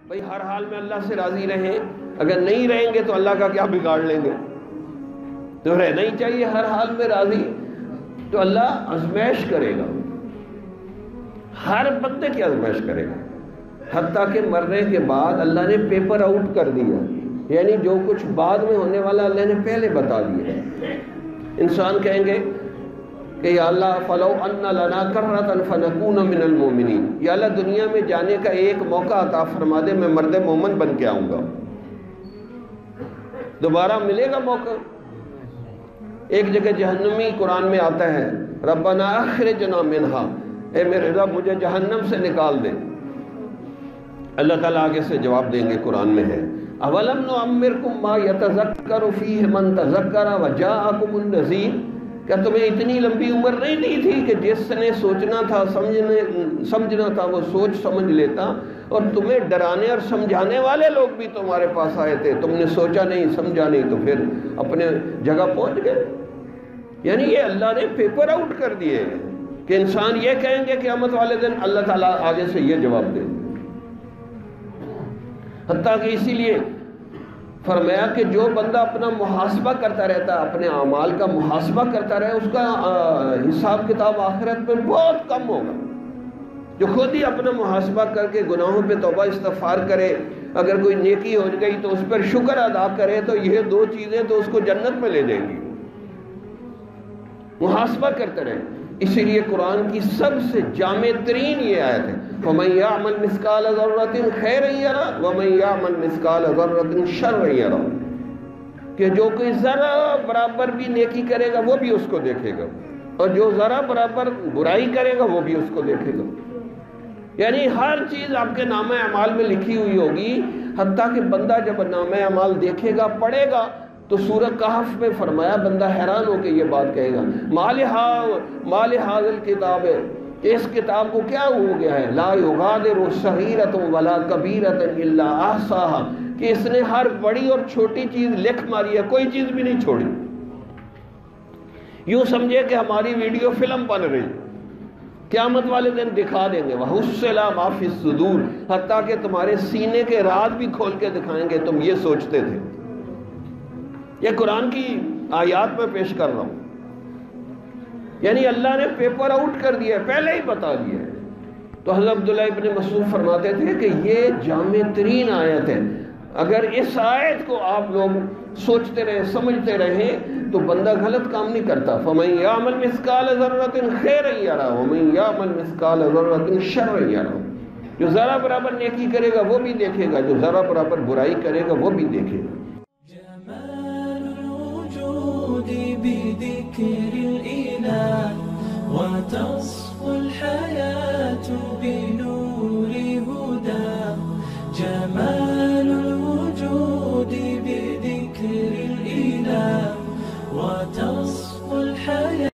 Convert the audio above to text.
بھئی ہر حال میں اللہ سے راضی رہیں، اگر نہیں رہیں گے تو اللہ کا کیا بگاڑ لیں گے؟ تو رہنا ہی چاہیے ہر حال میں راضی۔ تو اللہ آزمائش کرے گا، ہر بندے کی آزمائش کرے گا، حتیٰ کہ مرنے کے بعد اللہ نے پیپر آؤٹ کر دیا، یعنی جو کچھ بعد میں ہونے والا اللہ نے پہلے بتا دیا۔ انسان کہیں گے کہ یا اللہ فلو ان لنا کرۃ فنکون من المؤمنین، یا اللہ دنیا میں جانے کا ایک موقع عطا فرما دے، میں مرد مومن بن کے آؤں گا۔ دوبارہ ملے گا موقع؟ ایک جگہ جہنمی قرآن میں آتا ہے ربنا اخرجنا منہا، اے میرے رب مجھے جہنم سے نکال دے۔ اللہ تعالیٰ آگے سے جواب دیں گے، قرآن میں ہے اولم نعمرکم ما یتذکر فیہ من تذکر وجاءکم النذیر، کیا تمہیں اتنی لمبی عمر نہیں دی تھی کہ جس نے سوچنا تھا سمجھنا تھا وہ سوچ سمجھ لیتا، اور تمہیں ڈرانے اور سمجھانے والے لوگ بھی تمہارے پاس آئے تھے، تم نے سوچا نہیں سمجھا نہیں تو پھر اپنے جگہ پہنچ گئے۔ یعنی یہ اللہ نے پیپر آؤٹ کر دیے کہ انسان یہ کہیں گے قیامت والے دن، اللہ تعالیٰ آگے سے یہ جواب دے۔ حتیٰ کہ اسی لیے فرمایا کہ جو بندہ اپنا محاسبہ کرتا رہتا ہے، اپنے اعمال کا محاسبہ کرتا رہے، اس کا حساب کتاب آخرت میں بہت کم ہوگا۔ جو خود ہی اپنا محاسبہ کر کے گناہوں پہ توبہ استغفار کرے، اگر کوئی نیکی ہو گئی تو اس پر شکر ادا کرے، تو یہ دو چیزیں تو اس کو جنت میں لے دیں گی۔ محاسبہ کرتے رہے، اسی لیے قرآن کی سب سے جامع ترین یہ آیت ہے وَمَن يَعْمَلْ مِثْقَالَ ذَرَّةٍ خَيْرًا يَرَهُ وَمَن يَعْمَلْ مِثْقَالَ ذَرَّةٍ شَرًّا يَرَهُ، کہ جو کوئی ذرا برابر بھی نیکی کرے گا وہ بھی اس کو دیکھے گا، اور جو ذرا برابر برائی کرے گا وہ بھی اس کو دیکھے گا۔ یعنی ہر چیز آپ کے نامہ اعمال میں لکھی ہوئی ہوگی، حتیٰ کہ بندہ جب نامہ اعمال دیکھے گا پڑھے گا تو سورہ کہف میں فرمایا بندہ حیران ہو کے یہ بات کہے گا مال ھذا الکتاب، اس کتاب کو کیا ہو گیا ہے، لا یغادر صغیرۃ ولا کبیرۃ الا احصاها، کہ اس نے ہر بڑی اور چھوٹی چیز لکھ ماری ہے، کوئی چیز بھی نہیں چھوڑی۔ یوں سمجھے کہ ہماری ویڈیو فلم بن رہی، قیامت والے دن دکھا دیں گے وَحُصِّلَ مَا فِي الصُّدُورِ، حتیٰ کہ تمہارے سینے کے راز بھی کھول کے دکھائیں گے تم یہ سوچتے تھے۔ یہ قرآن کی آیات میں پیش کر رہا ہوں، یعنی اللہ نے پیپر آؤٹ کر دیا ہے، پہلے ہی بتا دیا ہے۔ تو حضرت عبداللہ ابن مسعود فرماتے تھے کہ یہ جامع ترین آیت ہے، اگر اس آیت کو آپ لوگ سوچتے رہے سمجھتے رہیں تو بندہ غلط کام نہیں کرتا۔ فَمَن يَعْمَلْ مِثْقَالَ ذَرَّةٍ خَيْرًا يَرَهُ وَمَن يَعْمَلْ مِثْقَالَ ذَرَّةٍ شَرًّا يَرَهُ، جو ذرا برابر نیکی کرے گا وہ بھی دیکھے گا، جو ذرا برابر برائی کرے گا وہ بھی دیکھے گا۔ بذكر الإله وتصفو الحياة بنور هدى، جمال الوجود بذكر الإله وتصفو